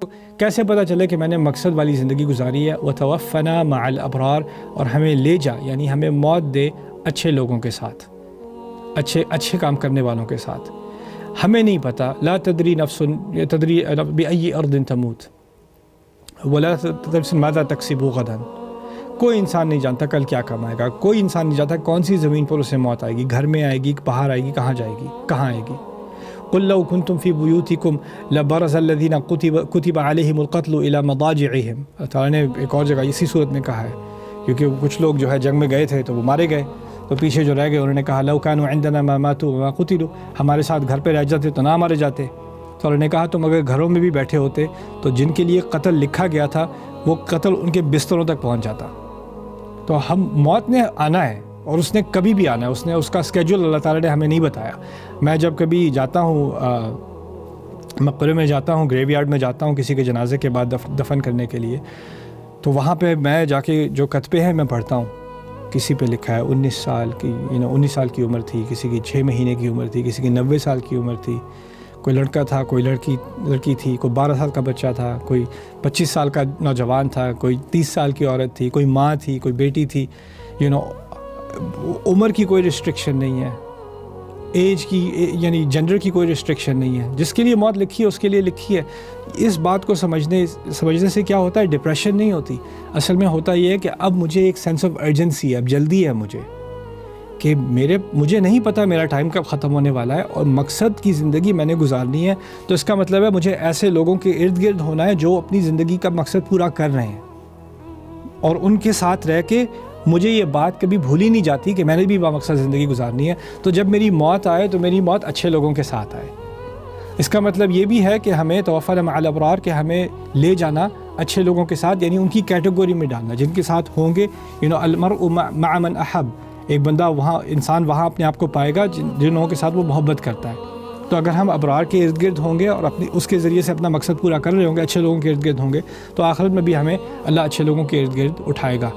کیسے پتہ چلے کہ میں نے مقصد والی زندگی گزاری ہے؟ وَتَوَفَّنَا مَعَ الْأَبْرَارِ، اور ہمیں لے جا یعنی ہمیں موت دے اچھے لوگوں کے ساتھ، اچھے کام کرنے والوں کے ساتھ۔ ہمیں نہیں پتہ، لا تدری نفس تدری بأي أرض تموت ولا تدری نفس ماذا تکسب غدا۔ کوئی انسان نہیں جانتا کل کیا کمائے گا، کوئی انسان نہیں جانتا کون سی زمین پر اسے موت آئے گی، گھر میں آئے گی، باہر آئے گی، کہاں جائے گی، کہاں آئے گی۔ قل لو كنتم في بيوتكم لبرز الذين كتب عليهم القتل الى مضاجعهم۔ اللہ تعالیٰ نے ایک اور جگہ اسی صورت میں کہا ہے، کیونکہ کچھ لوگ جو ہے جنگ میں گئے تھے تو وہ مارے گئے، تو پیچھے جو رہ گئے انہوں نے کہا لو كانوا عندنا ما ماتوا وما قتلوا، ہمارے ساتھ گھر پہ رہ جاتے تو نہ مارے جاتے۔ تو اللہ نے کہا تم اگر گھروں میں بھی بیٹھے ہوتے تو جن کے لیے قتل لکھا گیا تھا وہ قتل ان کے بستروں تک پہنچ جاتا۔ تو ہم موت نے آنا ہے اور اس نے کبھی بھی آنا ہے، اس کا اسکیجول اللہ تعالیٰ نے ہمیں نہیں بتایا۔ میں جب کبھی جاتا ہوں مقبرے میں جاتا ہوں، گریو یارڈ میں جاتا ہوں کسی کے جنازے کے بعد دفن کرنے کے لیے، تو وہاں پہ میں جا کے جو کتبے ہیں میں پڑھتا ہوں، کسی پہ لکھا ہے 19 سال کی 19 سال کی عمر تھی، کسی کی 6 مہینے کی عمر تھی، کسی کی 90 سال کی عمر تھی، کوئی لڑکا تھا، کوئی لڑکی تھی، کوئی 12 سال کا بچہ تھا، کوئی 25 سال کا نوجوان تھا، کوئی 30 سال کی عورت تھی، کوئی ماں تھی، کوئی بیٹی تھی۔ عمر کی کوئی ریسٹرکشن نہیں ہے، ایج کی یعنی جنڈر کی کوئی ریسٹرکشن نہیں ہے، جس کے لیے موت لکھی ہے اس کے لیے لکھی ہے۔ اس بات کو سمجھنے سے کیا ہوتا ہے، ڈپریشن نہیں ہوتی، اصل میں ہوتا یہ ہے کہ اب مجھے ایک سینس آف ارجنسی ہے، اب جلدی ہے مجھے کہ مجھے نہیں پتہ میرا ٹائم کب ختم ہونے والا ہے اور مقصد کی زندگی میں نے گزارنی ہے، تو اس کا مطلب ہے مجھے ایسے لوگوں کے ارد گرد ہونا ہے جو اپنی زندگی کا مقصد پورا کر رہے ہیں، اور ان کے ساتھ رہ کے مجھے یہ بات کبھی بھولی نہیں جاتی کہ میں نے بھی بامقصد زندگی گزارنی ہے۔ تو جب میری موت آئے تو میری موت اچھے لوگوں کے ساتھ آئے۔ اس کا مطلب یہ بھی ہے کہ ہمیں توفینا مع الابرار کہ ہمیں لے جانا اچھے لوگوں کے ساتھ، یعنی ان کی کیٹیگری میں ڈالنا جن کے ساتھ ہوں گے۔ المرء مع من احب، ایک بندہ انسان وہاں اپنے آپ کو پائے گا جن لوگوں کے ساتھ وہ محبت کرتا ہے۔ تو اگر ہم ابرار کے ارد گرد ہوں گے اور اس کے ذریعے سے اپنا مقصد پورا کر رہے ہوں گے، اچھے لوگوں کے ارد گرد ہوں گے، تو آخرت میں بھی ہمیں اللہ اچھے لوگوں کے ارد گرد اٹھائے گا۔